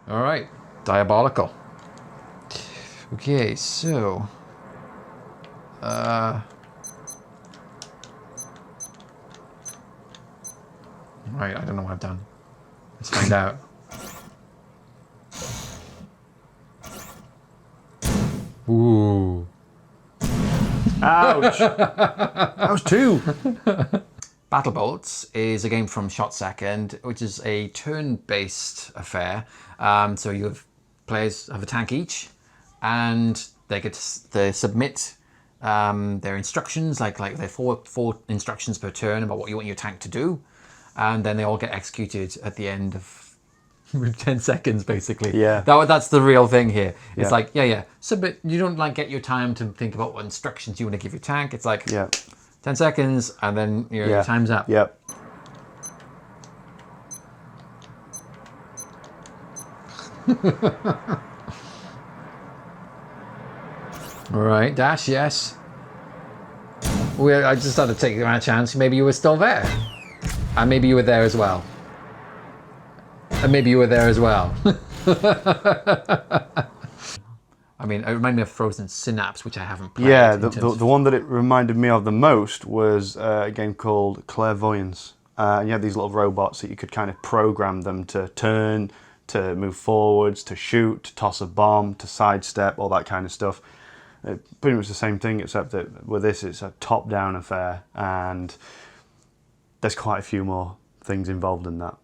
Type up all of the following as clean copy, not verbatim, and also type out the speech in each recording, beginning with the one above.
All right, diabolical. Okay, so. Right, I don't know what I've done. Let's find out. Ooh. Ouch! That was 2. Battle Bolts is a game from Shot Second, which is a turn-based affair. So you have players have a tank each, and they get to submit their instructions, like their four instructions per turn about what you want your tank to do, and then they all get executed at the end of 10 seconds, basically. Yeah. That's the real thing here. It's Yeah. like, submit. You don't like get your time to think about what instructions you want to give your tank. It's like 10 seconds, and then your time's up. Yep. All right, Dash, yes. I just had to take my chance. Maybe you were still there. And maybe you were there as well. And maybe you were there as well. I mean, it reminded me of Frozen Synapse, which I haven't played. Yeah, the one that it reminded me of the most was a game called Clairvoyance. And you had these little robots that you could kind of program them to turn, to move forwards, to shoot, to toss a bomb, to sidestep, all that kind of stuff. Pretty much the same thing, except that with this it's a top-down affair, and there's quite a few more things involved in that,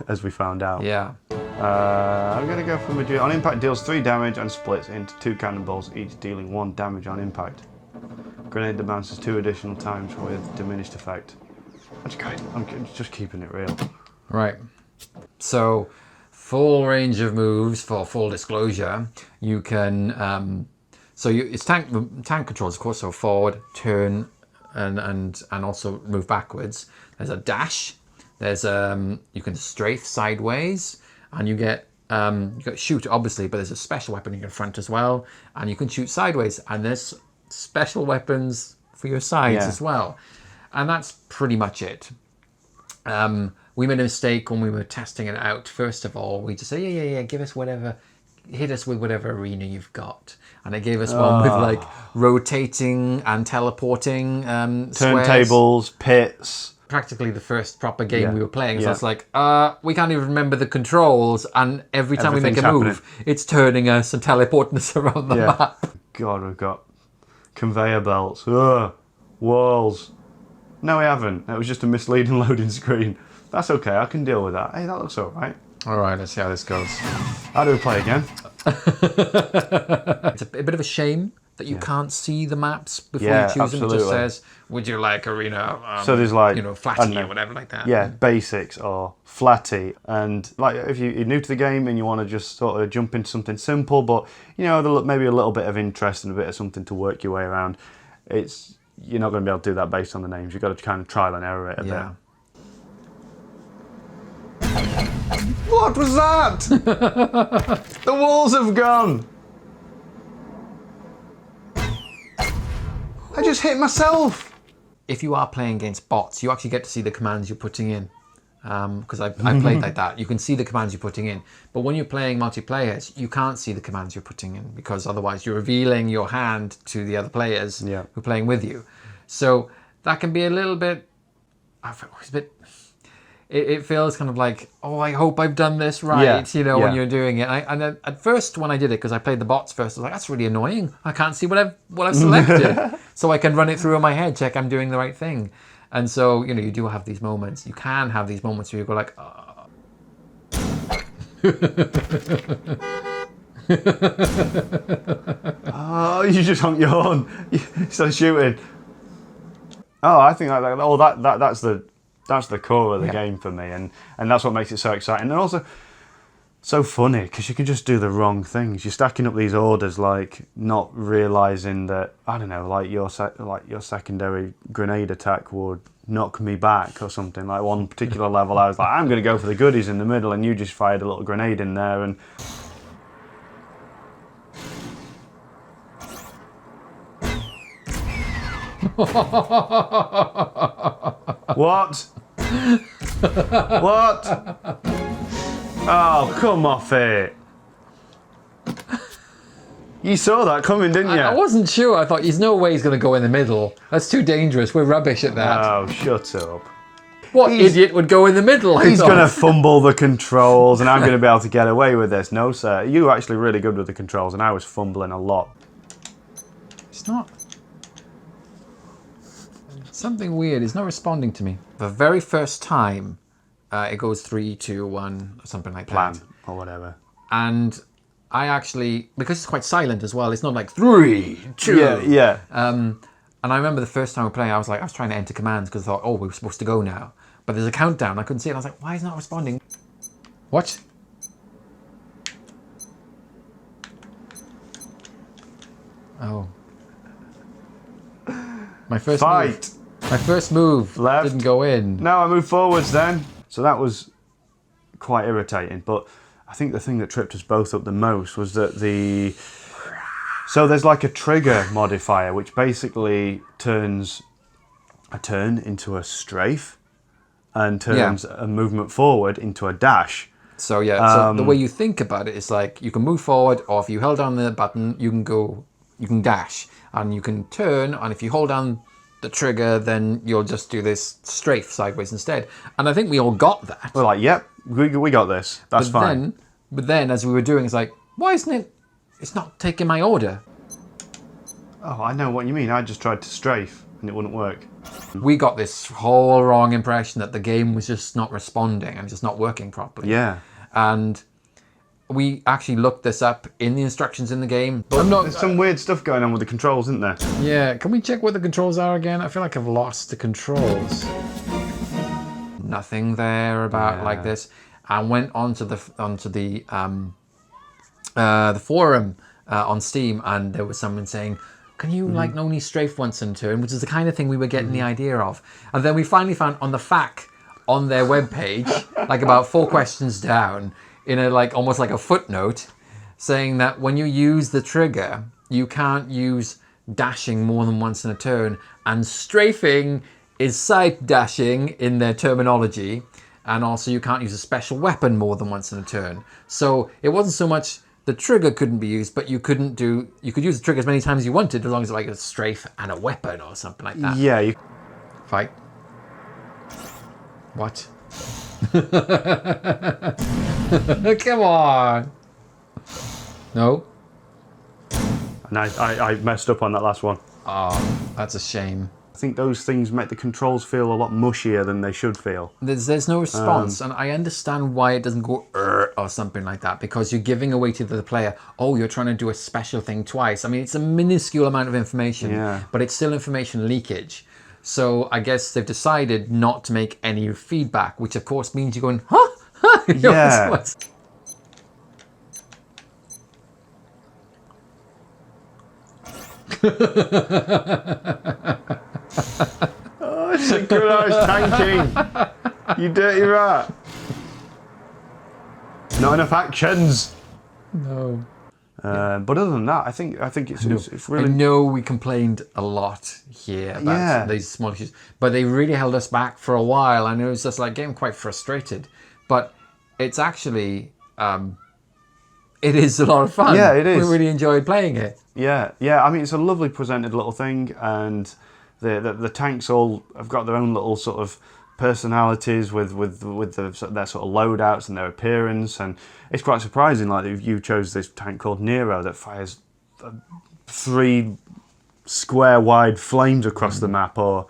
as we found out. Yeah. I'm going to go for Madrid. On impact, deals 3 damage and splits into 2 cannonballs, each dealing 1 damage on impact. Grenade that bounces 2 additional times with diminished effect. That's great. I'm just keeping it real. Right. So, full range of moves for full disclosure. You can. It's tank controls, of course. So forward, turn, and also move backwards. There's a dash. There's you can strafe sideways, and you got shoot obviously, but there's a special weapon you can front as well, and you can shoot sideways, and there's special weapons for your sides as well, and that's pretty much it. We made a mistake when we were testing it out. First of all, we just say give us whatever, hit us with whatever arena you've got, and they gave us one with like rotating and teleporting turntables, pits. Practically the first proper game we were playing. So it's like, we can't even remember the controls, and every time we make a move, it's turning us and teleporting us around the map. God, we've got conveyor belts, walls. No, we haven't. It was just a misleading loading screen. That's okay, I can deal with that. Hey, that looks alright. Alright, let's see how this goes. How do we play again? It's a bit of a shame that you can't see the maps before you choose them. It just says, would you like arena, so there's like, flatty or whatever like that. Yeah, basics or flatty. And like if you're new to the game and you want to just sort of jump into something simple, but maybe a little bit of interest and a bit of something to work your way around, you're not going to be able to do that based on the names. You've got to kind of trial and error it a bit. What was that? The walls have gone. I just hit myself. If you are playing against bots, you actually get to see the commands you're putting in. Because I played like that. You can see the commands you're putting in. But when you're playing multiplayer, you can't see the commands you're putting in, because otherwise you're revealing your hand to the other players who are playing with you. So that can be a little bit... It feels kind of like, I hope I've done this right, when you're doing it. And at first, when I did it, because I played the bots first, I was like, that's really annoying. I can't see what I've selected. So I can run it through in my head, check I'm doing the right thing. And so, you do have these moments. You can have these moments where you go like, oh, you just honked your horn. You started shooting. Oh, I think that's the core of the game for me, and that's what makes it so exciting, and also so funny, because you can just do the wrong things. You're stacking up these orders, like not realizing that, I don't know, like your secondary grenade attack would knock me back or something. Like one particular level, I was like, I'm going to go for the goodies in the middle, and you just fired a little grenade in there, and what? What? Oh, come off it. You saw that coming, didn't you? I wasn't sure. I thought, there's no way he's going to go in the middle. That's too dangerous. We're rubbish at that. Oh, shut up. What idiot would go in the middle? He's going to fumble the controls and I'm going to be able to get away with this. No, sir. You were actually really good with the controls and I was fumbling a lot. It's not... Something weird. It's not responding to me. The very first time, it goes 3, 2, 1, or something like that. Plan, or whatever. And... I actually, because it's quite silent as well, it's not like 3, 2. Yeah. And I remember the first time we were playing, I was trying to enter commands because I thought, oh, we're supposed to go now. But there's a countdown, I couldn't see it. I was like, why is it not responding? What? Oh. My first Fight. Move. My first move Left. didn't go in. No, I moved forwards then. So that was quite irritating, but I think the thing that tripped us both up the most was that so there's like a trigger modifier which basically turns a turn into a strafe and turns a movement forward into a dash. So so the way you think about it is like you can move forward, or if you hold down the button, you can dash, and you can turn, and if you hold down the trigger, then you'll just do this strafe sideways instead. And I think we all got that. We're like, yep, we got this. That's fine. But then, as we were doing, it's like, why isn't it? It's not taking my order. Oh, I know what you mean. I just tried to strafe and it wouldn't work. We got this whole wrong impression that the game was just not responding and just not working properly. Yeah. And we actually looked this up in the instructions in the game. But there's some weird stuff going on with the controls, isn't there? Yeah. Can we check what the controls are again? I feel like I've lost the controls. Nothing there about like this. I went onto the forum on Steam, and there was someone saying, "Can you like only strafe once in a turn?" Which is the kind of thing we were getting the idea of. And then we finally found on the FAQ on their webpage, like about 4 questions down, in a almost like a footnote, saying that when you use the trigger, you can't use dashing more than once in a turn, and strafing is side dashing in their terminology. And also you can't use a special weapon more than once in a turn. So it wasn't so much the trigger couldn't be used, but you could use the trigger as many times as you wanted, as long as it's like a strafe and a weapon or something like that. Yeah. Fight. What? Come on. No. And I messed up on that last one. Oh, that's a shame. I think those things make the controls feel a lot mushier than they should feel. There's no response, and I understand why it doesn't go or something like that, because you're giving away to the player, oh, you're trying to do a special thing twice. I mean, it's a minuscule amount of information, but it's still information leakage. So I guess they've decided not to make any feedback, which of course means you're going, huh? Yeah. Oh, synchronized tanking! You dirty rat! Not enough actions. No. But other than that, I think it's really. I know we complained a lot here about these small issues, but they really held us back for a while, and it was just like getting quite frustrated. But it's actually, it is a lot of fun. Yeah, it is. We really enjoyed playing it. Yeah. I mean, it's a lovely presented little thing, and the tanks all have got their own little sort of personalities with their sort of loadouts and their appearance, and it's quite surprising. Like you chose this tank called Nero that fires 3 square wide flames across the map, or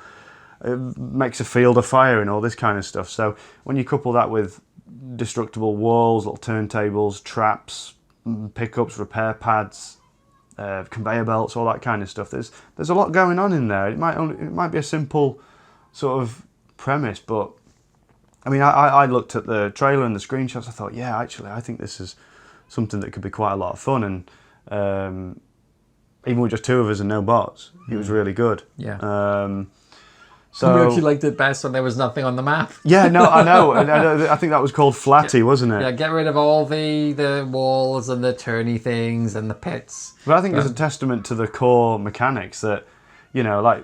makes a field of fire and all this kind of stuff. So when you couple that with destructible walls, little turntables, traps, pickups, repair pads, conveyor belts, all that kind of stuff, there's a lot going on in there. It might be a simple sort of premise, but I mean, I looked at the trailer and the screenshots. I thought, yeah, actually, I think this is something that could be quite a lot of fun. And even with just 2 of us and no bots, it was really good. Yeah. So we actually liked it best when there was nothing on the map. Yeah, no, I know. I think that was called Flatty, wasn't it? Yeah, get rid of all the walls and the turny things and the pits. But I think it's a testament to the core mechanics that, you know, like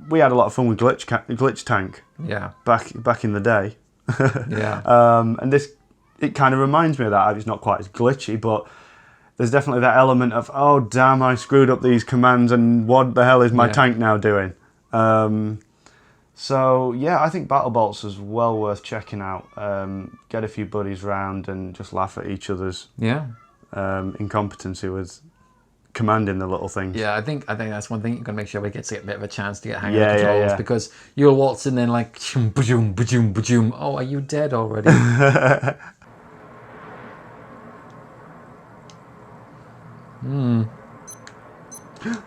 we had a lot of fun with glitch tank. Yeah. Back in the day. Yeah. And it kind of reminds me of that. It's not quite as glitchy, but there's definitely that element of, oh damn, I screwed up these commands, and what the hell is my tank now doing? So yeah, I think Battle Bolts is well worth checking out. Get a few buddies round and just laugh at each other's incompetency with commanding the little things. Yeah, I think that's one thing you can make sure we get a bit of a chance to get hang of the controls, because you'll waltz in then like ba-joom, ba-joom, ba-joom. Oh, are you dead already?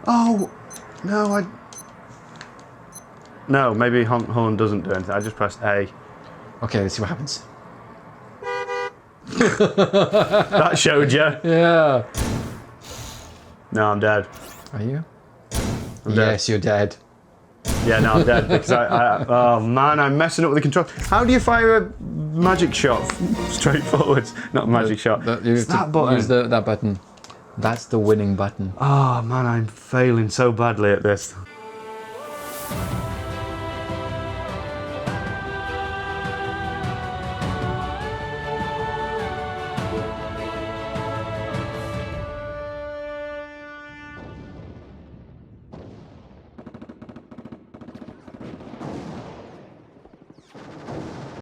Oh no, no, maybe Horn doesn't do anything. I just pressed A. Okay, let's see what happens. That showed you. Yeah. No, I'm dead. Are you? I'm yes, dead. you're dead. Yeah, no, I'm dead because oh man, I'm messing up with the control. How do you fire a magic shot straight forwards? Not a magic shot. Use that button. Use that button. That's the winning button. Oh man, I'm failing so badly at this.